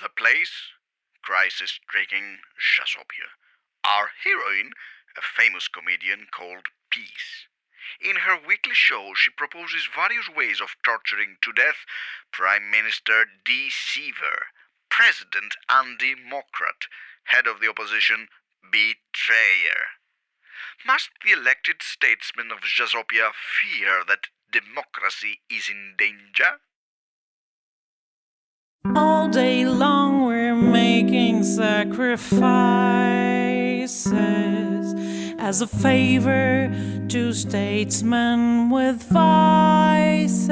The place? Crisis-stricken Jazopia. Our heroine, a famous comedian called Peace. In her weekly show, she proposes various ways of torturing to death Prime Minister Deceiver, President Undemocrat, head of the opposition Betrayer. Must the elected statesmen of Jazopia fear that democracy is in danger? All day long we're making sacrifices as a favor to statesmen with vices.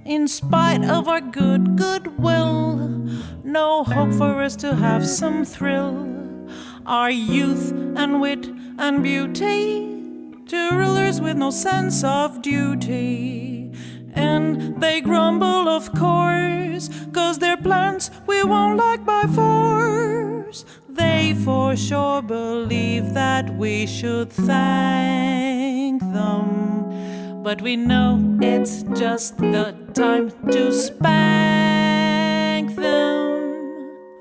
In spite of our goodwill, no hope for us to have some thrill. Our youth and wit and beauty to rulers with no sense of duty. And they grumble, of course, 'cause their plans we won't like by force. They for sure believe that we should thank them, but we know it's just the time to spank them.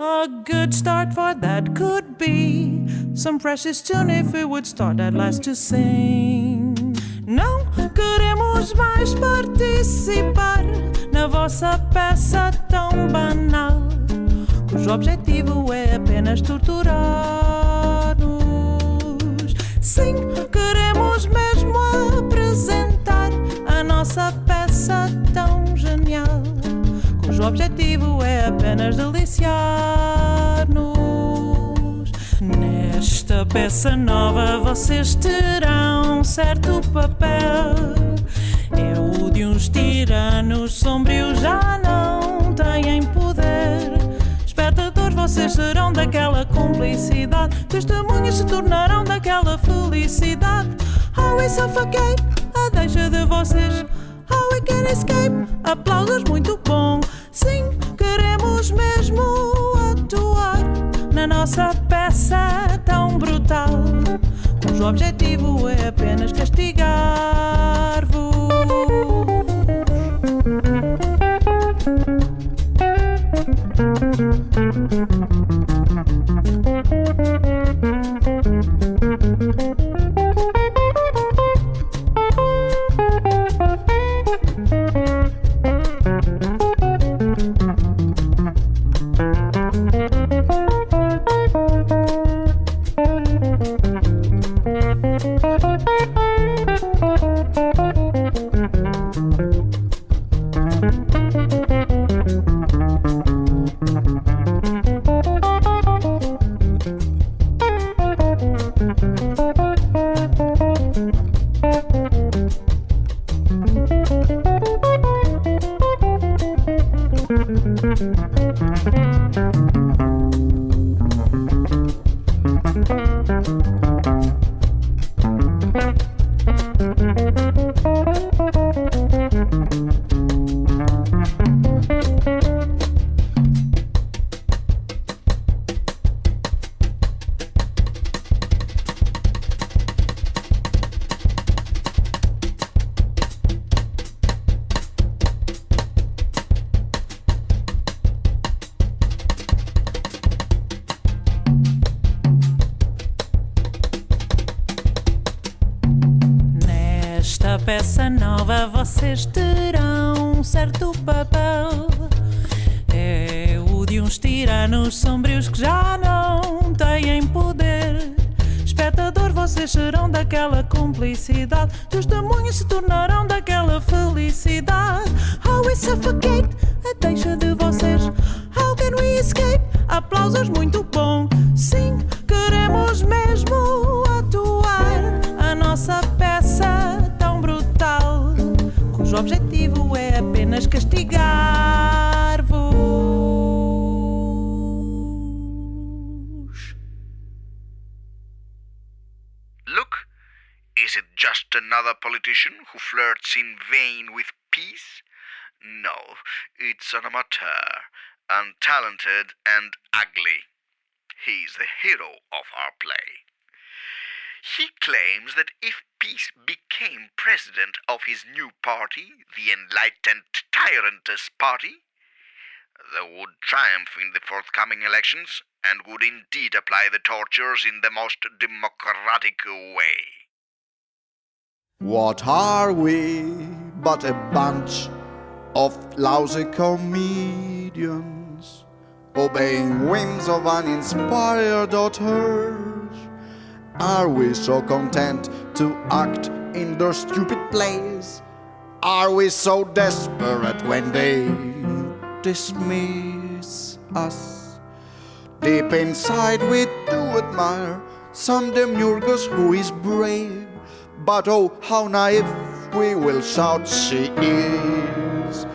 A good start for that could be some precious tune if we would start at last to sing. Não queremos mais participar na vossa peça tão banal, cujo objetivo é apenas torturar-nos. Sim, queremos mesmo apresentar a nossa peça tão genial, cujo objetivo é apenas deliciar-nos. Nesta peça nova vocês terão certo papel. É o de uns tiranos sombrios, já não têm poder. Espectadores, vocês serão daquela cumplicidade, testemunhas se tornarão daquela felicidade. How we suffocate, a deixa de vocês. How we can escape, aplausos, muito bom. Sim, queremos mesmo atuar na nossa peça tão brutal, cujo objetivo é apenas castigar-vos. Peça nova vocês terão certo papel. É o de uns tiranos sombrios que já não têm poder. Espectador, vocês serão daquela cumplicidade, testemunhas se tornarão daquela felicidade. How we suffocate, a deixa de vocês. How can we escape, aplausos, muito bom. Sim, queremos mesmo atuar a nossa peça cujo objetivo é apenas castigar-vos. Look, is it just another politician who flirts in vain with peace? No, it's an amateur, untalented and ugly. He's the hero of our play. He claims that if Peace became president of his new party, the Enlightened Tyrantess Party, the would triumph in the forthcoming elections and would indeed apply the tortures in the most democratic way. What are we but a bunch of lousy comedians, obeying whims of uninspired auteurs? Are we so content to act in their stupid plays? Are we so desperate when they dismiss us? Deep inside we do admire some demiurgus who is brave, but oh, how naive we will shout she is.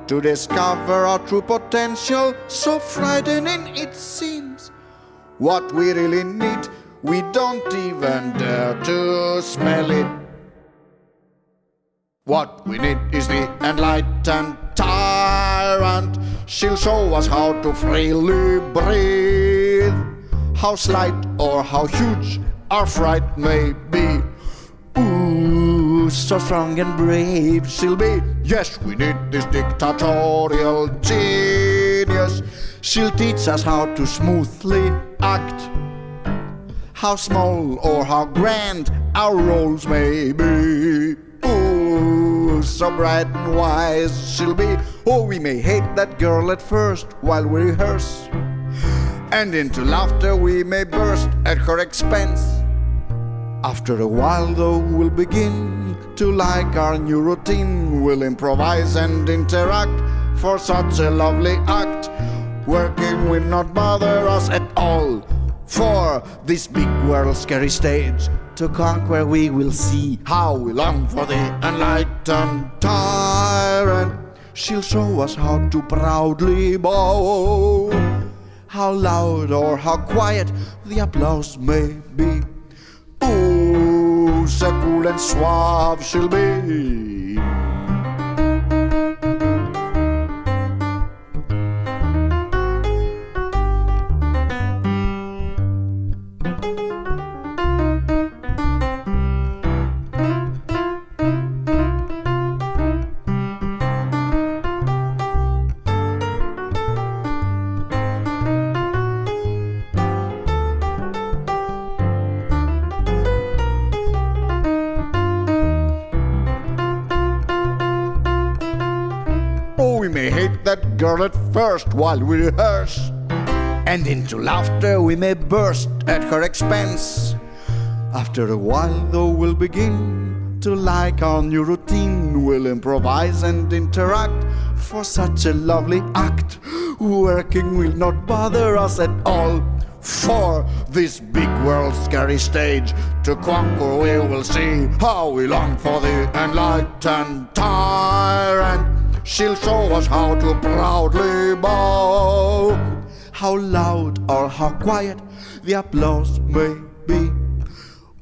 To discover our true potential, so frightening it seems. What we really need, we don't even dare to spell it. What we need is the enlightened tyrant. She'll show us how to freely breathe, how slight or how huge our fright may be. Ooh, so strong and brave she'll be. Yes, we need this dictatorial genius. She'll teach us how to smoothly act, how small or how grand our roles may be. Ooh, so bright and wise she'll be. Oh, we may hate that girl at first while we rehearse, and into laughter we may burst at her expense. After a while though we'll begin to like our new routine. We'll improvise and interact for such a lovely act. Working will not bother us at all, for this big world scary stage to conquer we will see how we long for the enlightened tyrant. She'll show us how to proudly bow, how loud or how quiet the applause may be. Ooh, so cool and suave she'll be. We may hate that girl at first while we rehearse, and into laughter we may burst at her expense. After a while though we'll begin to like our new routine. We'll improvise and interact for such a lovely act. Working will not bother us at all, for this big world scary stage to conquer we will see how we long for the enlightened tyrant. She'll show us how to proudly bow, how loud or how quiet the applause may be.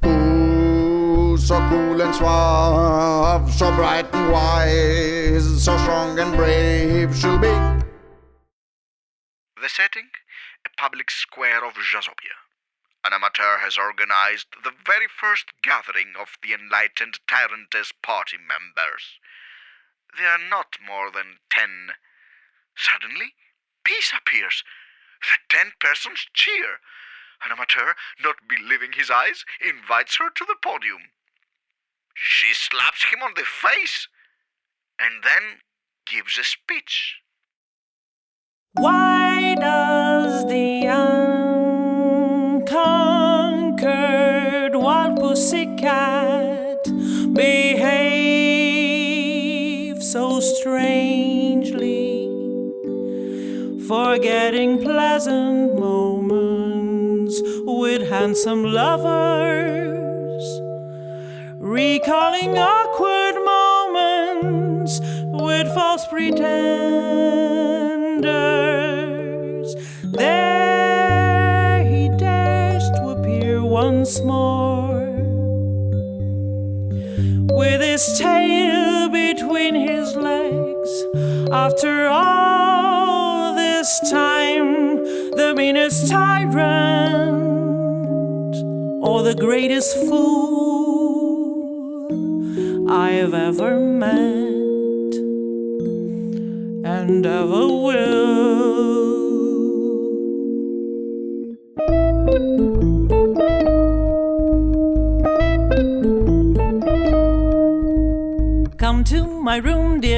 Ooh, so cool and suave, so bright and wise, so strong and brave she'll be. The setting? A public square of Jasopia. An amateur has organized the very first gathering of the enlightened tyrantess party members. There are not more than 10. Suddenly, peace appears. The 10 persons cheer. An amateur, not believing his eyes, invites her to the podium. She slaps him on the face and then gives a speech. Why does the unconquered wild pussycat behave so strangely, forgetting pleasant moments with handsome lovers, recalling awkward moments with false pretenders? There he dares to appear once more, with his tail between his legs. After all this time, the meanest tyrant or the greatest fool I've ever met and ever will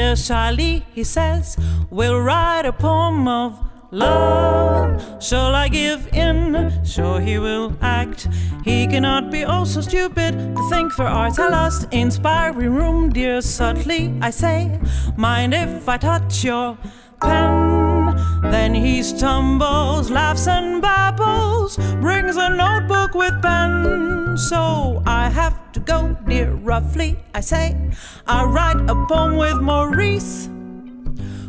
dear Charlie, he says, we'll write a poem of love. Shall I give in? Sure he will act. He cannot be oh so stupid to think for art's a last inspiring room. Dear subtly, I say, mind if I touch your pen? Then he stumbles, laughs and babbles, brings a notebook with pen. So I have to go, dear roughly, I say, I'll write a poem with Maurice.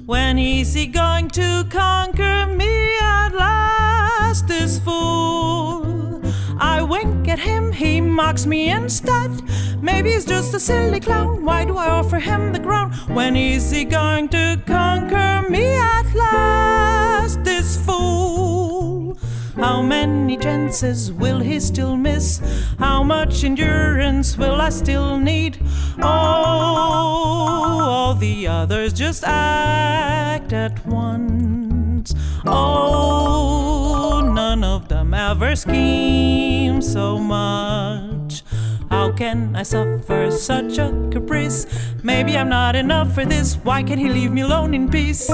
When is he going to conquer me at last, this fool? I wink at him, he mocks me instead. Maybe he's just a silly clown. Why do I offer him the ground? When is he going to conquer me at last, this fool? How many chances will he still miss? How much endurance will I still need? Oh, all the others just act at once. Oh, none of them ever scheme so much. How can I suffer such a caprice? Maybe I'm not enough for this. Why can't he leave me alone in peace?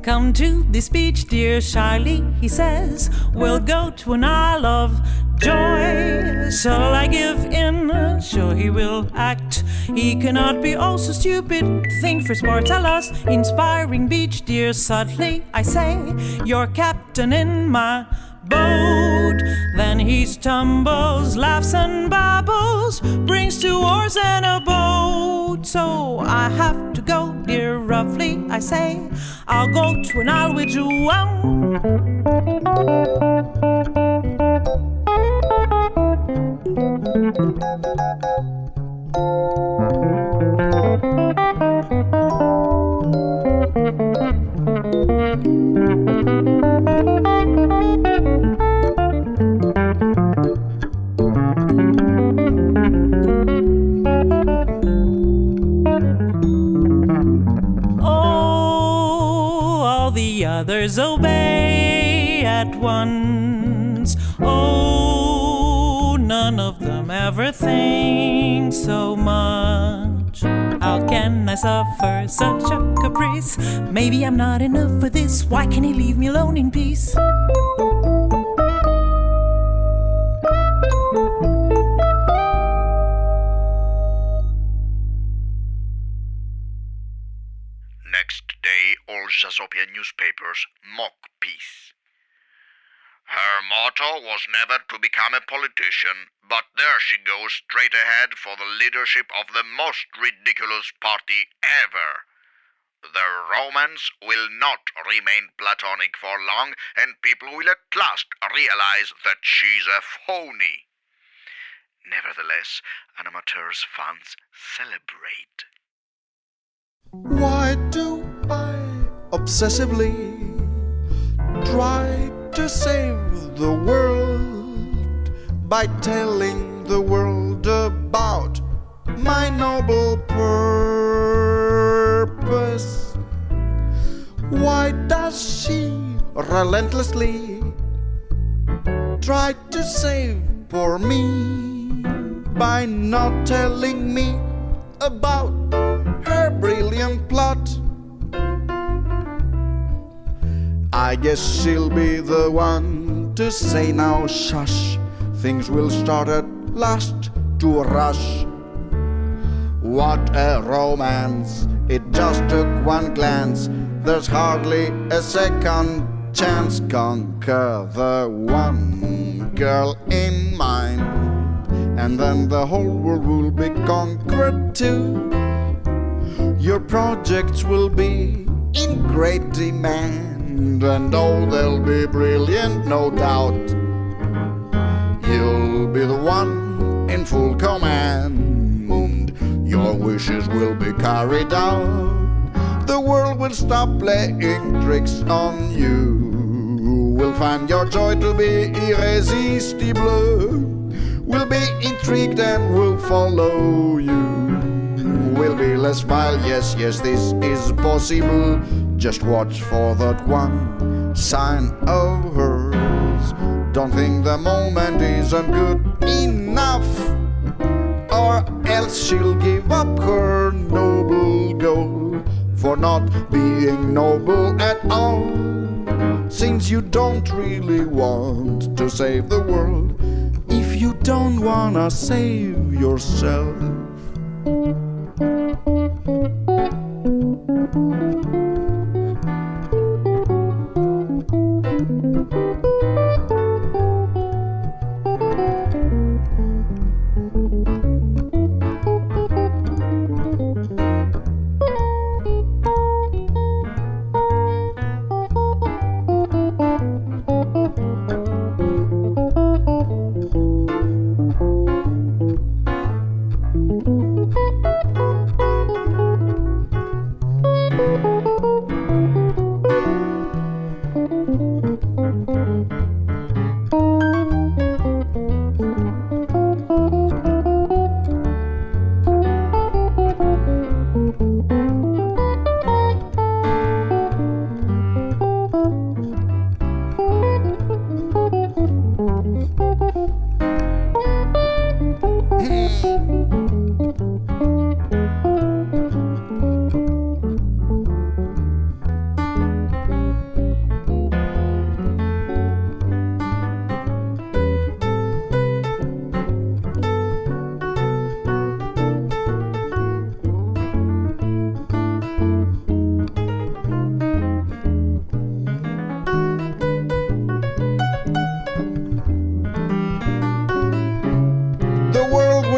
Come to this beach, dear Charlie, he says, we'll go to an isle of joy. Shall I give in? Sure he will act. He cannot be oh so stupid to think for sports a lost inspiring beach, dear subtly, I say, you're captain in my boat. Then he stumbles, laughs and babbles, brings 2 oars and a boat. So I have to go, dear roughly, I say, I'll go to an isle with João. Others obey at once. Oh, none of them ever think so much. How can I suffer such a caprice? Maybe I'm not enough for this. Why can't he leave me alone in peace? Next day, all Jazopia newspapers mock peace. Her motto was never to become a politician, but there she goes straight ahead for the leadership of the most ridiculous party ever. The romance will not remain platonic for long, and people will at last realize that she's a phony. Nevertheless, Animateur's fans celebrate. Why do I obsessively try to save the world by telling the world about my noble purpose? Why does she relentlessly try to save poor me by not telling me about her brilliant plot? I guess she'll be the one to say now, shush, things will start at last to rush. What a romance, it just took one glance, there's hardly a second chance. Conquer the one girl in mind, and then the whole world will be conquered too. Your projects will be in great demand, and oh, they'll be brilliant, no doubt. You'll be the one in full command. Your wishes will be carried out. The world will stop playing tricks on you. Will find your joy to be irresistible. Will be intrigued and will follow you. Will be less vile, yes, yes, this is possible. Just watch for that one sign of hers. Don't think the moment isn't good enough, or else she'll give up her noble goal for not being noble at all. Since you don't really want to save the world, if you don't wanna save yourself.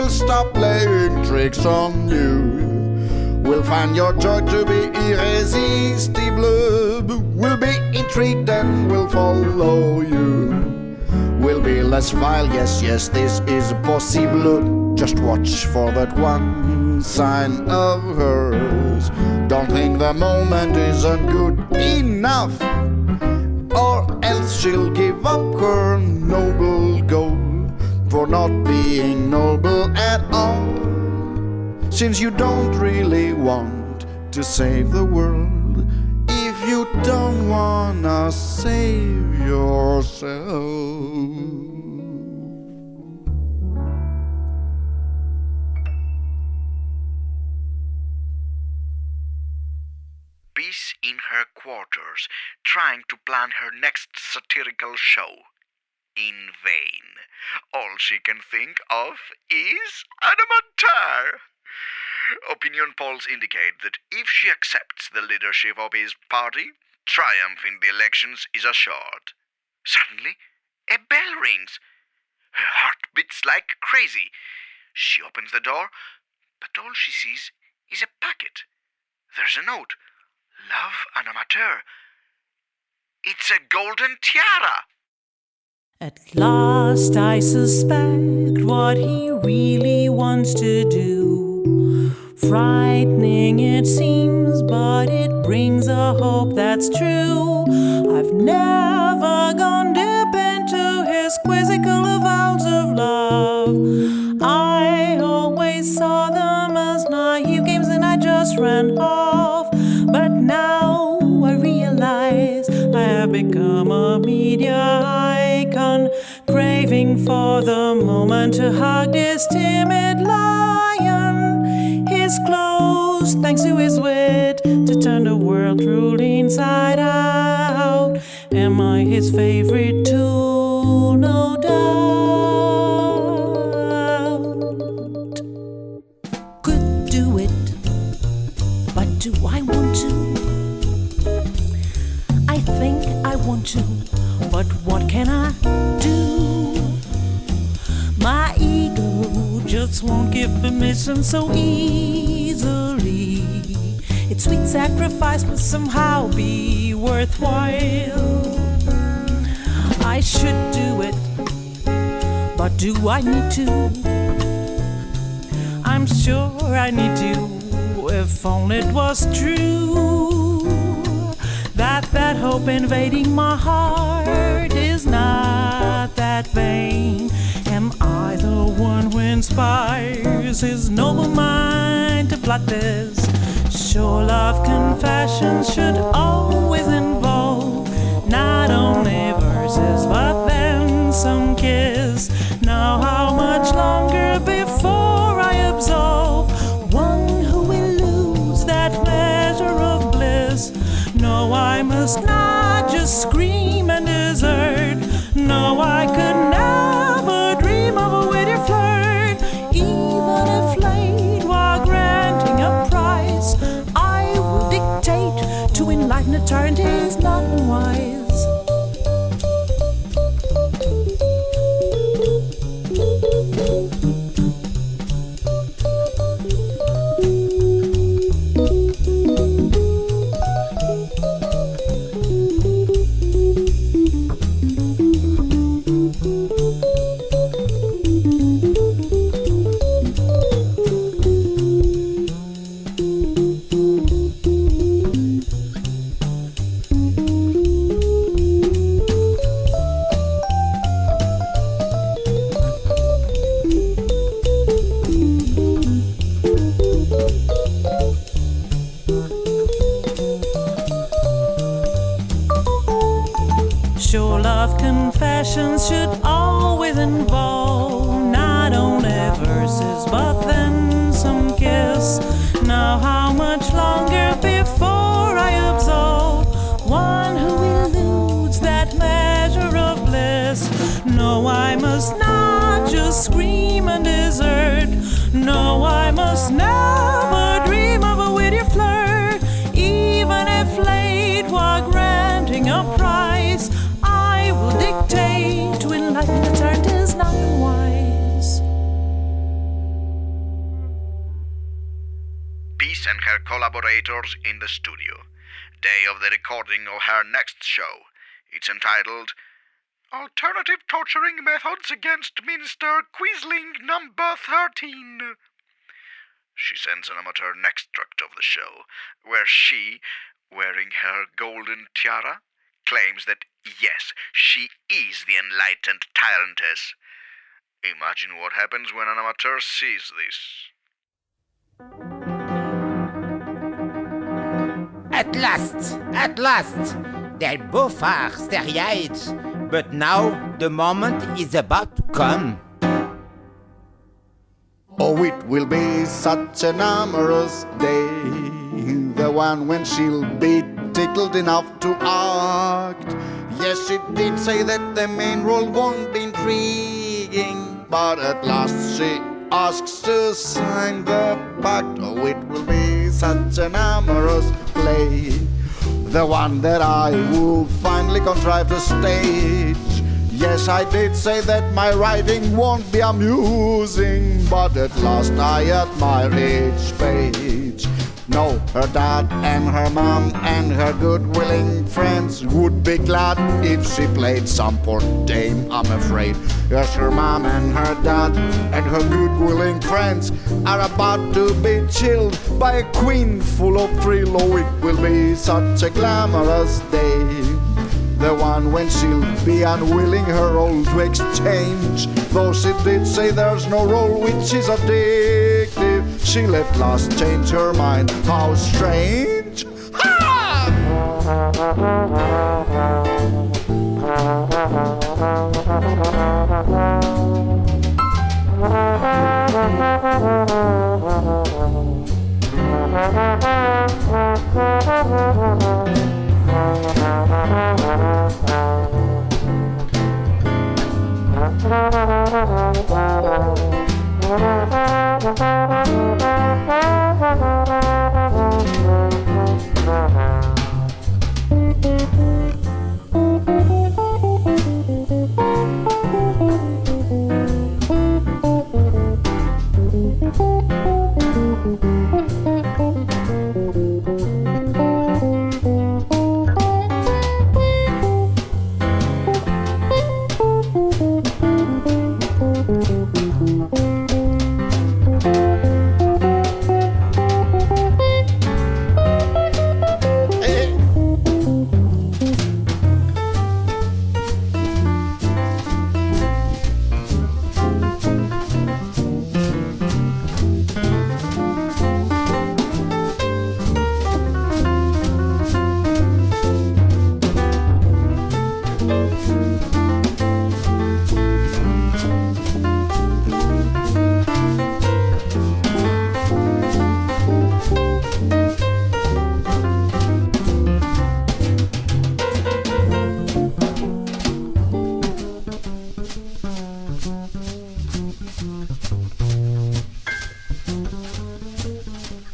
Stop playing tricks on you. We'll find your joy to be irresistible. We'll be intrigued and we'll follow you. We'll be less vile, yes, yes, this is possible. Just watch for that one sign of hers. Don't think the moment isn't good enough, or else she'll give up her noble goal for not being noble at all. Since you don't really want to save the world, if you don't wanna save yourself. Peace in her quarters, trying to plan her next satirical show. In vain. All she can think of is Anna Mater. Opinion polls indicate that if she accepts the leadership of his party, triumph in the elections is assured. Suddenly, a bell rings. Her heart beats like crazy. She opens the door, but all she sees is a packet. There's a note. Love, Anna Mater. It's a golden tiara. At last I suspect what he really wants to do. Frightening it seems, but it brings a hope that's true. I've never gone deep into his quizzical avowals of love. I always saw them as naive games and I just ran off. But now I realize I have become a media icon, craving for the moment to hug this timid lion. His clothes, thanks to his wit, to turn the world truly inside out. Am I his favorite tool? No doubt. Could do it, but do I want to? I think I want to, but what can I do? My ego just won't give permission so easily. It's sweet sacrifice must somehow be worthwhile. I should do it, but do I need to? I'm sure I need to, if only it was true that hope invading my heart is not that vain. Am I the one who inspires his noble mind to plot this? Sure, love confessions should always involve not only verses but then some kiss. Now how much longer before I absolve one who will lose that measure of bliss? No, I must not just scream and desert. No, I could never dream of a witty flirt. Even if late while granting a prize, I will dictate to enlighten eternity is not unwise. Sure love confessions should always involve not only verses but then some kiss. Now how much longer before I absolve one who eludes that measure of bliss? No, I must not just scream and desert. No, I must never dream of a witty flirt. Even if late while granting a prize, I will dictate to enlighten the turn is not wise. Peace and her collaborators in the studio. Day of the recording of her next show. It's entitled Alternative Torturing Methods Against Minister Quisling Number 13. She sends an amateur extract of the show, where she, wearing her golden tiara, claims that yes, she is the enlightened tyrantess. Imagine what happens when an amateur sees this. At last, they're both are sterilites, but now the moment is about to come. Oh, it will be such an amorous day, the one when she'll be tickled enough to act. Yes, she did say that the main role won't be intriguing, but at last she asks to sign the pact. Oh, it will be such an amorous play, the one that I will finally contrive to stage. Yes, I did say that my writing won't be amusing, but at last I admire each page. No, her dad and her mom and her good-willing friends would be glad if she played some poor dame, I'm afraid. Yes, her mom and her dad and her good-willing friends are about to be chilled by a queen full of thrill. Oh, it will be such a glamorous day, the one when she'll be unwilling her role to exchange. Though she did say there's no role which is addictive, she'll at last change her mind. How strange! Ha!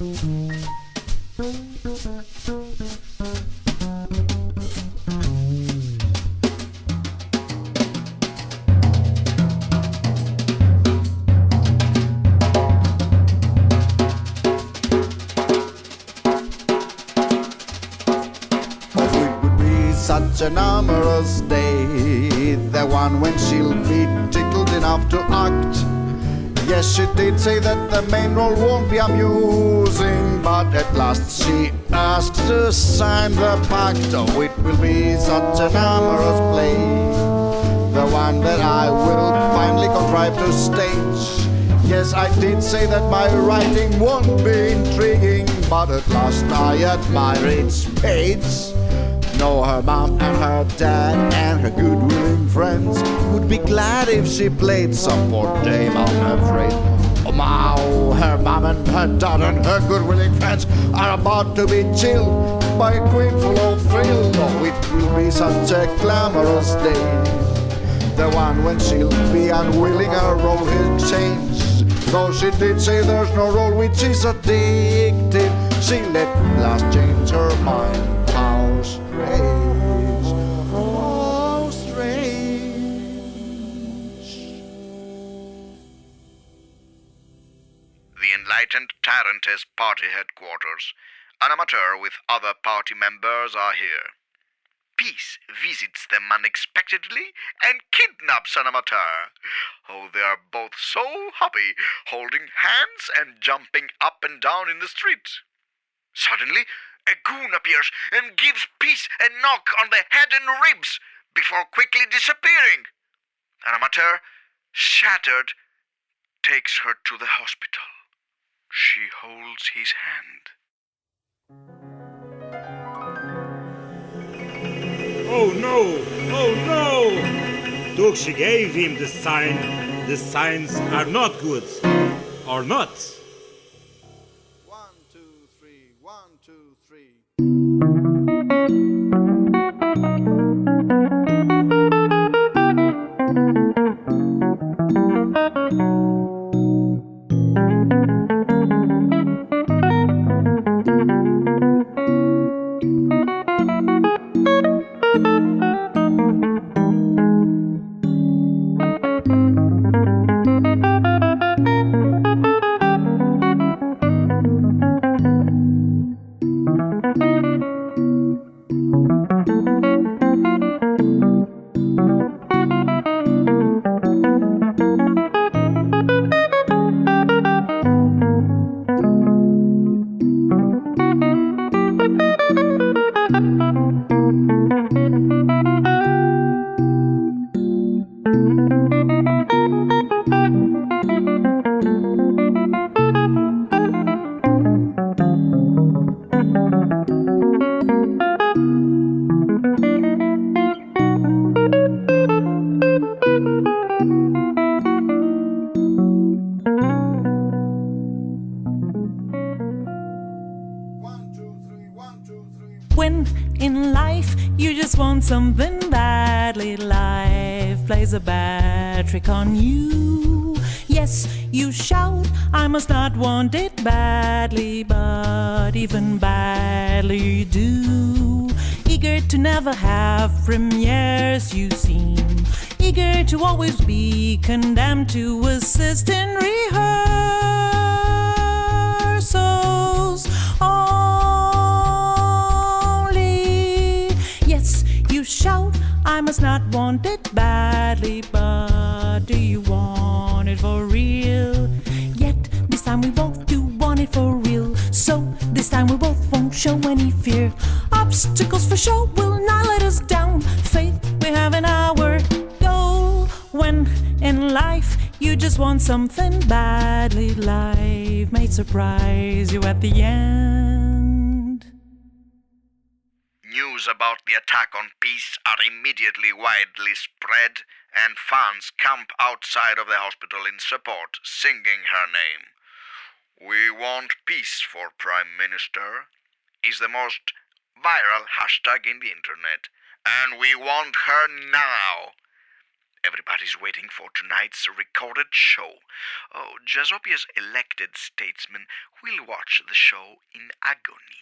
Such an amorous day, the one when she'll be tickled enough to act. Yes, she did say that the main role won't be amusing, but at last she asked to sign the pact. Oh, it will be such an amorous play, the one that I will finally contrive to stage. Yes, I did say that my writing won't be intriguing, but at last I admire its pace. No, her mom and her dad and her good-willing friends would be glad if she played some poor dame, I'm afraid. Oh, wow, her mom and her dad and her good-willing friends are about to be chilled by a queen full of thrill. Oh, it will be such a glamorous day, the one when she'll be unwilling her role will change. Though she did say there's no role which is addictive, she'll at last change her mind. How strange, how strange. The enlightened tyrant has party headquarters. An amateur with other party members are here. Peace visits them unexpectedly and kidnaps an amateur. Oh, they are both so happy, holding hands and jumping up and down in the street. Suddenly, a goon appears and gives Peace a knock on the head and ribs before quickly disappearing. An amateur, shattered, takes her to the hospital. She holds his hand. Oh no! Oh no! Look, she gave him the sign. The signs are not good. Or not. 1, 2, 3, 1, 2, 3. When in life you just want something badly, life plays a bad trick on you. Yes, you shout, I must not want it badly, but even badly you do. Eager to never have premieres, you seem eager to always be condemned to assist in rehearsals only. Yes, you shout, I must not want it badly, but do you want it for real? Yet this time we both do want it for real, so this time we both won't show any fear. Obstacles for sure will not let us down. Faith we have in our goal. When in life you just want something badly, life may surprise you at the end. News about the attack on Peace are immediately widely spread, and fans camp outside of the hospital in support, singing her name. "We want peace for Prime Minister" is the most viral hashtag in the internet, and we want her now. Everybody's waiting for tonight's recorded show. Oh, Jazzopia's elected statesmen will watch the show in agony.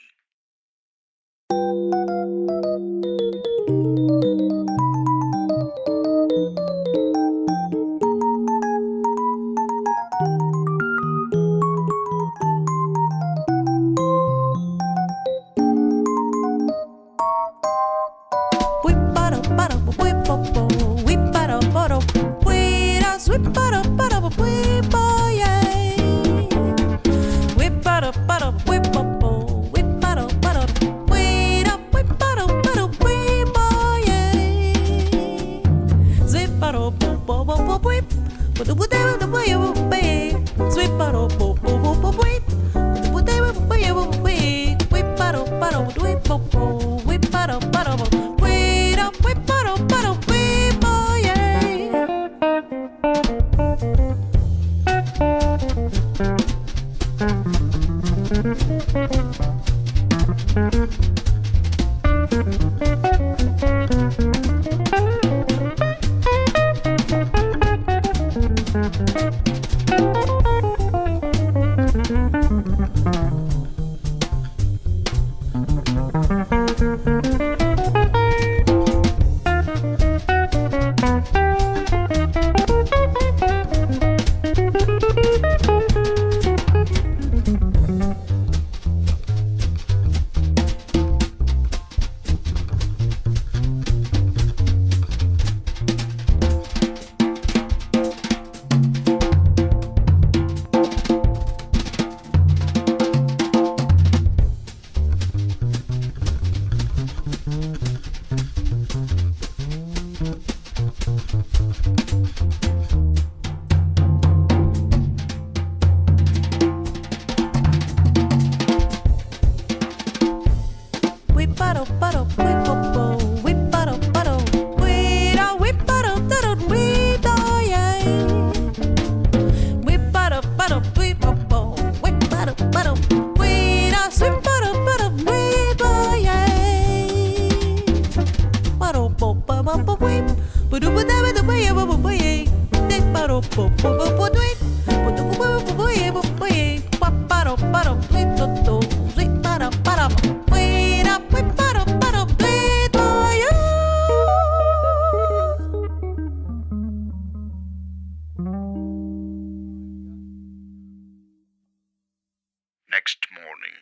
Next morning,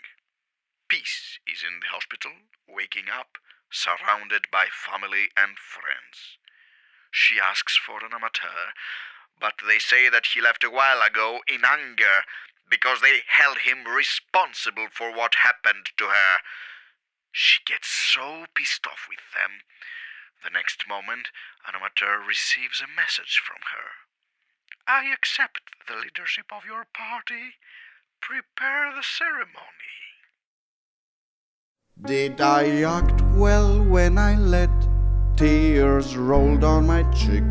Peace is in the hospital, waking up, surrounded by family and friends. She asks for an amateur, but they say that he left a while ago in anger because they held him responsible for what happened to her. She gets so pissed off with them. The next moment, an amateur receives a message from her. I accept the leadership of your party. Prepare the ceremony. Did I act well when I let tears roll down my cheek?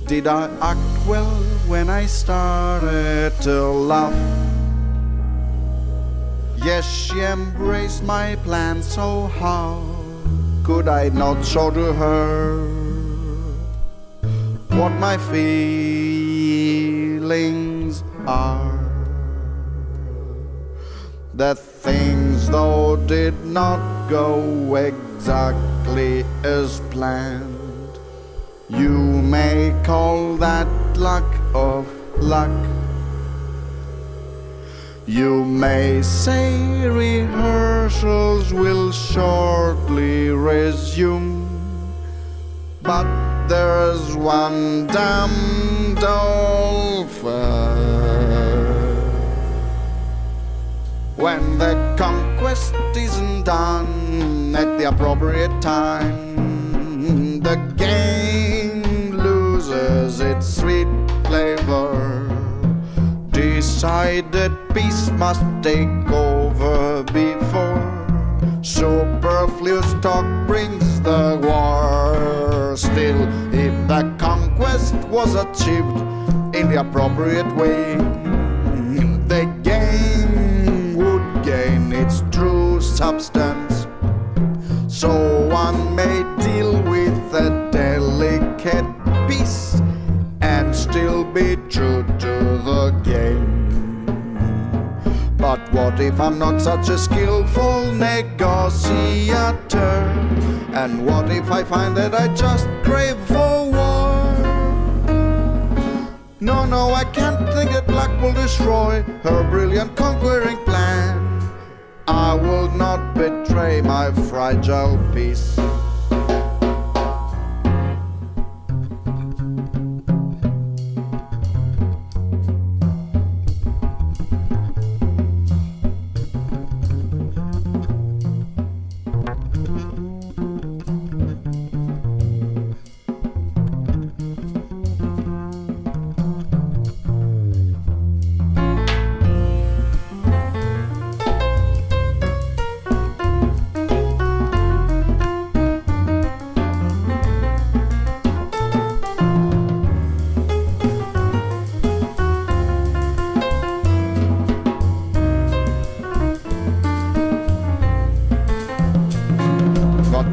Did I act well when I started to laugh? Yes, she embraced my plan, so how could I not show to her what my feelings are? That things though did not go exactly as planned. You may call that lack of luck. You may say rehearsals will shortly resume, but there's one damned old fact. When the conquest isn't done at the appropriate time, the game loses its sweet flavor. Decide that peace must take over before superfluous talk brings the war. Still, if the conquest was achieved in the appropriate way, the game would gain its true substance. So one may deal with a delicate But what if I'm not such a skillful negotiator? And what if I find that I just crave for war? No, I can't think that luck will destroy her brilliant conquering plan. I will not betray my fragile peace.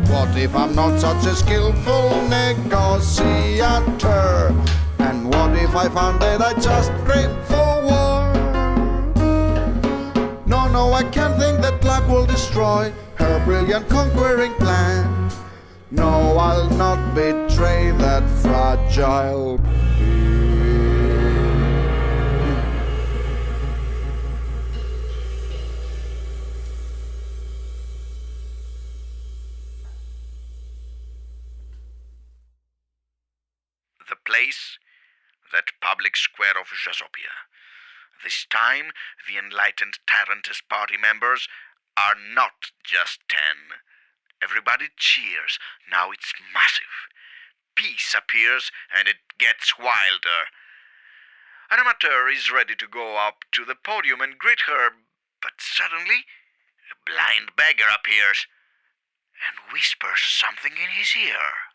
What if I'm not such a skillful negotiator? And what if I found that I just crave for war? No, I can't think that luck will destroy her brilliant conquering plan. No, I'll not betray that fragile peace. The place, that public square of Jasopia. This time, the enlightened Tarantist party members are not just 10. Everybody cheers. Now it's massive. Peace appears and it gets wilder. An amateur is ready to go up to the podium and greet her, but suddenly a blind beggar appears and whispers something in his ear.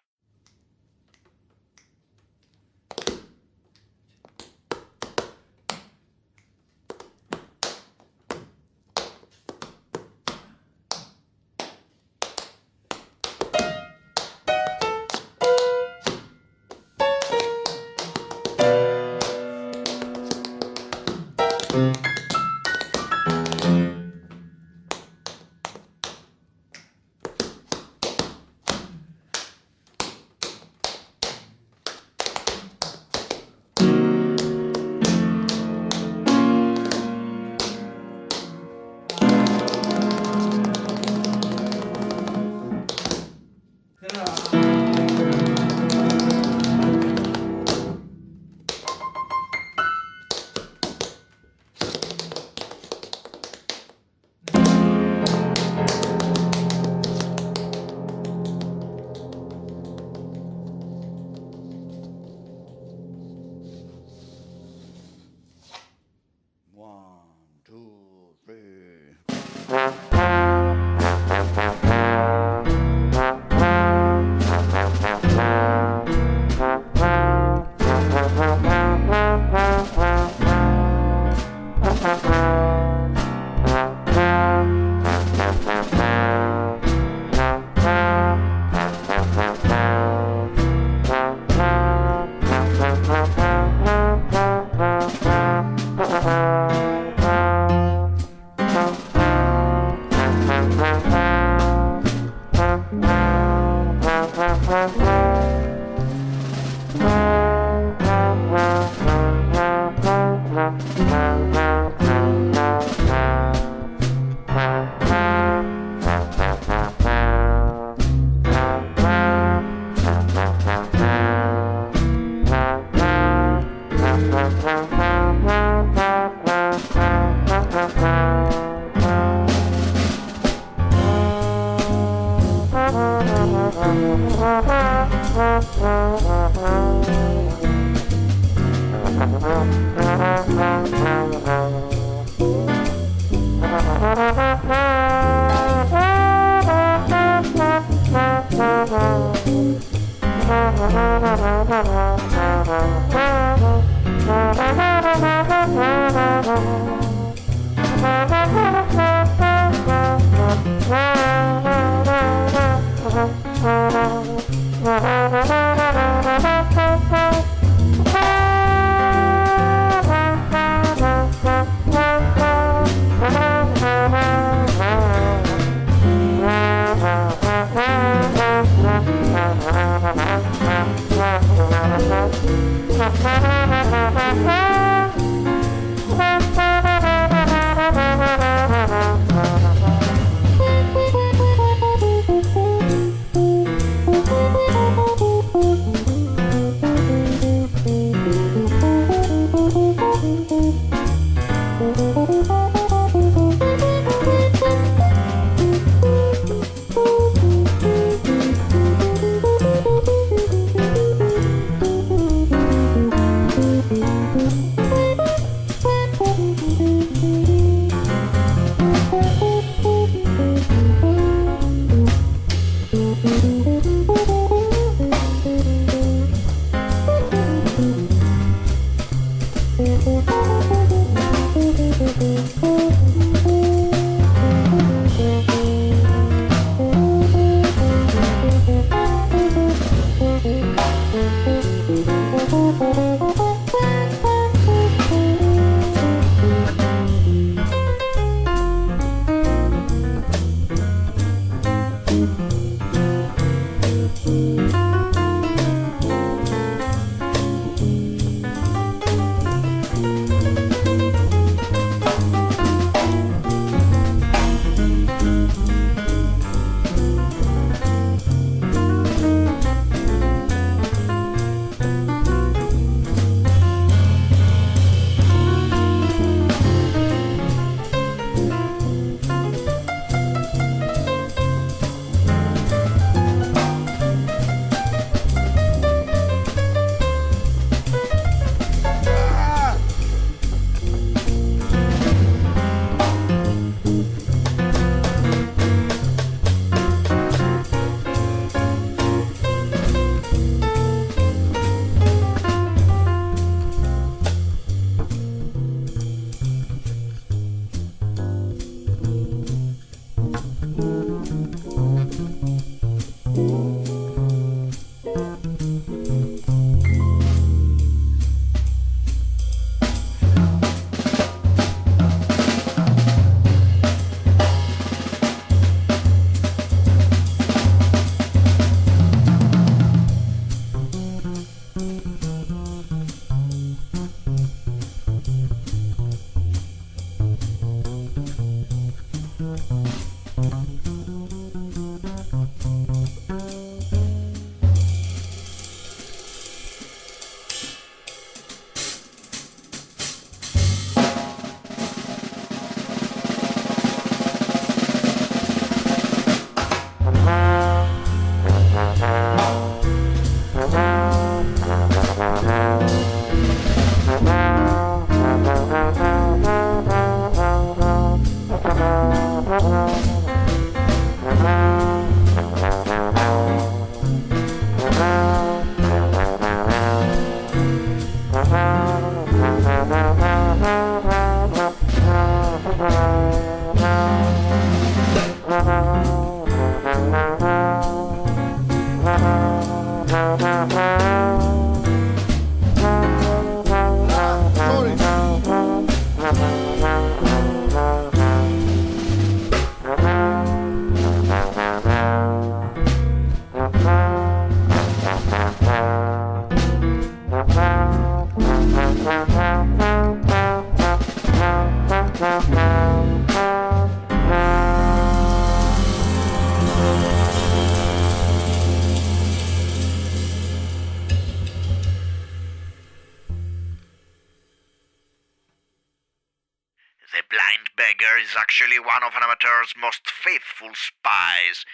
is actually one of an amateur's most faithful spies.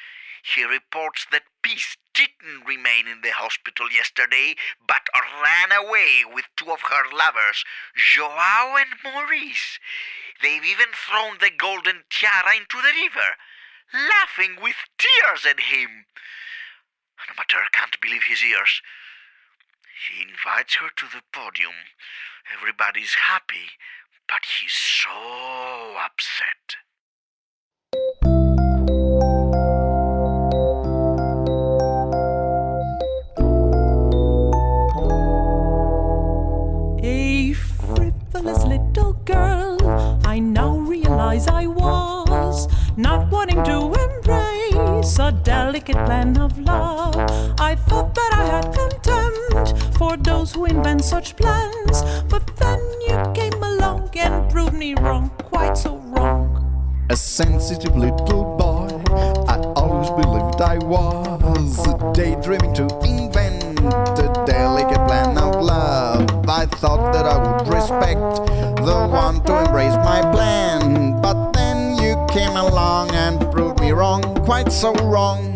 He reports that Peace didn't remain in the hospital yesterday, but ran away with two of her lovers, Joao and Maurice. They've even thrown the golden tiara into the river, laughing with tears at him. An amateur can't believe his ears. He invites her to the podium. Everybody's happy, but he's so upset. A frivolous little girl, I now realize I was not wanting to embrace a delicate plan of love. I thought that I had contempt for those who invent such plans, but then you came along and proved me wrong, quite so wrong. A sensitive little boy, I always believed I was daydreaming to invent a delicate plan of love. I thought that I would respect the one to embrace my plan, but then you came along and proved me wrong, quite so wrong.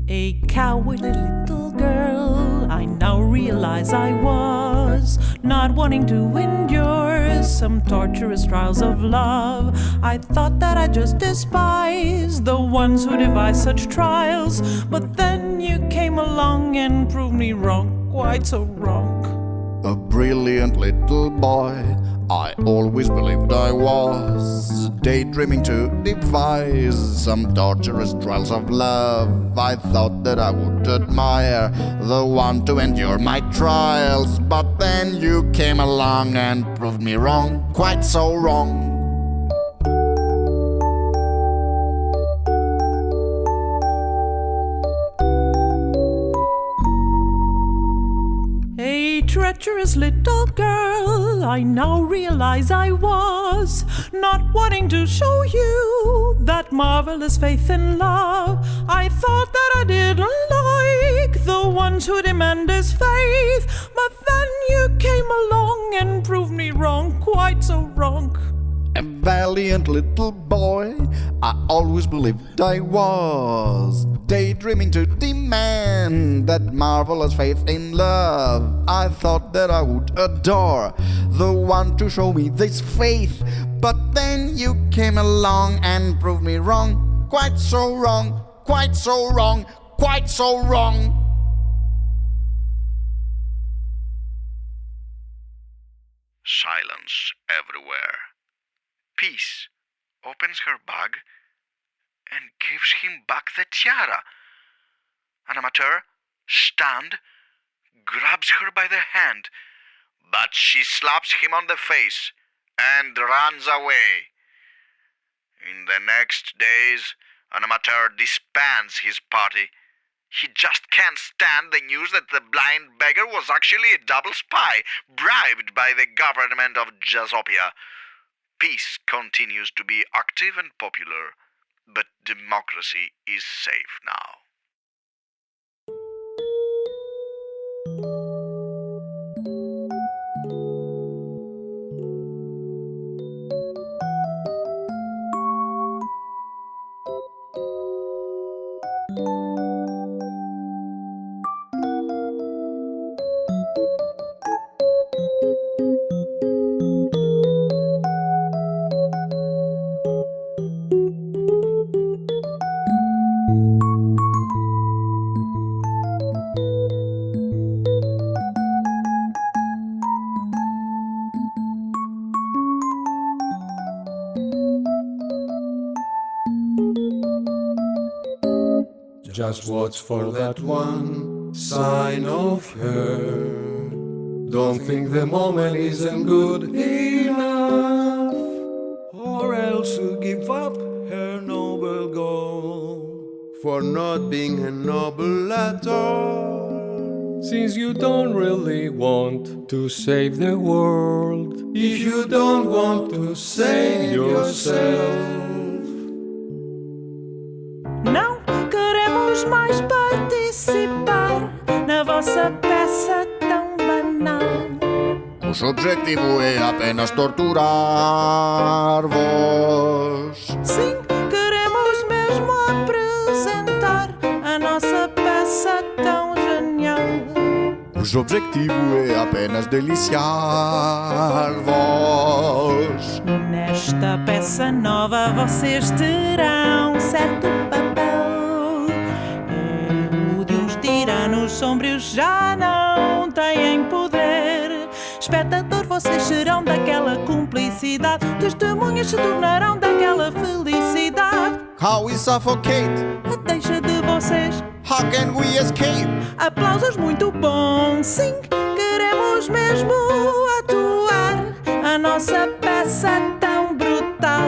A cowardly little girl, I now realize I was not wanting to endure some torturous trials of love. I thought that I just despised the ones who devise such trials, but then you came along and proved me wrong, quite so wrong. A brilliant little boy, I always believed I was daydreaming to devise some torturous trials of love. I thought that I would admire the one to endure my trials, but then you came along and proved me wrong, quite so wrong. A treacherous little girl, I now realize I was not wanting to show you that marvelous faith in love. I thought that I didn't like the ones who demand this faith, but then you came along and proved me wrong, quite so wrong. A valiant little boy, I always believed I was daydreaming to demand that marvelous faith in love. I thought that I would adore the one to show me this faith, but then you came along and proved me wrong, quite so wrong, quite so wrong, quite so wrong. Silence everywhere. Peace opens her bag and gives him back the tiara. An amateur, stunned, grabs her by the hand, but she slaps him on the face and runs away. In the next days, an amateur disbands his party. He just can't stand the news that the blind beggar was actually a double spy, bribed by the government of Jasopia. Peace continues to be active and popular, but democracy is safe now. Just watch for that one sign of her. Don't think the moment isn't good enough, or else you give up her noble goal for not being a noble at all. Since you don't really want to save the world, If you don't want to save yourself, Não queremos mais partir participar na vossa peça tão banal. Cujo objetivo é apenas torturar-vos. Sim, queremos mesmo apresentar a nossa peça tão genial. Cujo objetivo é apenas deliciar-vos. Nesta peça nova vocês terão certo papel. É o de uns tiranos sombrios, já não têm poder. Espectador, vocês serão daquela cumplicidade. Testemunhas se tornarão daquela felicidade. How we suffocate? A deixa de vocês. How can we escape? Aplausos muito bons. Sim, queremos mesmo atuar a nossa peça tão brutal.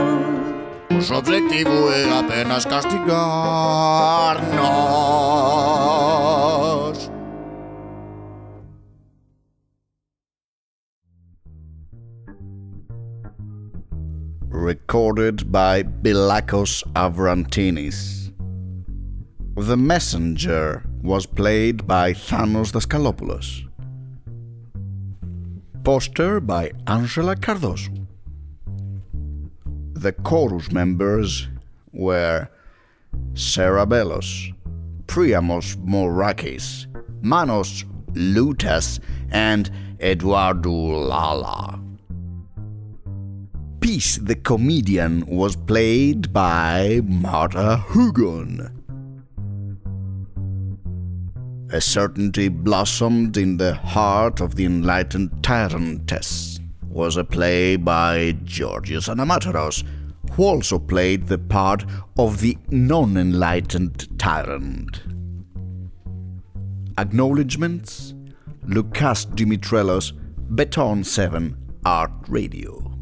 Cujo objetivo é apenas castigar-nos. Recorded by Bilakos Avrantinis. The Messenger was played by Thanos Daskalopoulos. Poster by Angela Cardoso. The chorus members were Sarah Belos, Priamos Morakis, Manos Lutas, and Eduardo Lala. Peace the comedian was played by Marta Hugon. A Certainty Blossomed in the Heart of the Enlightened Tyrantess was a play by Georgios Anamataros, who also played the part of the non-enlightened tyrant. Acknowledgements: Lukas Dimitrelos, Beton 7 Art Radio.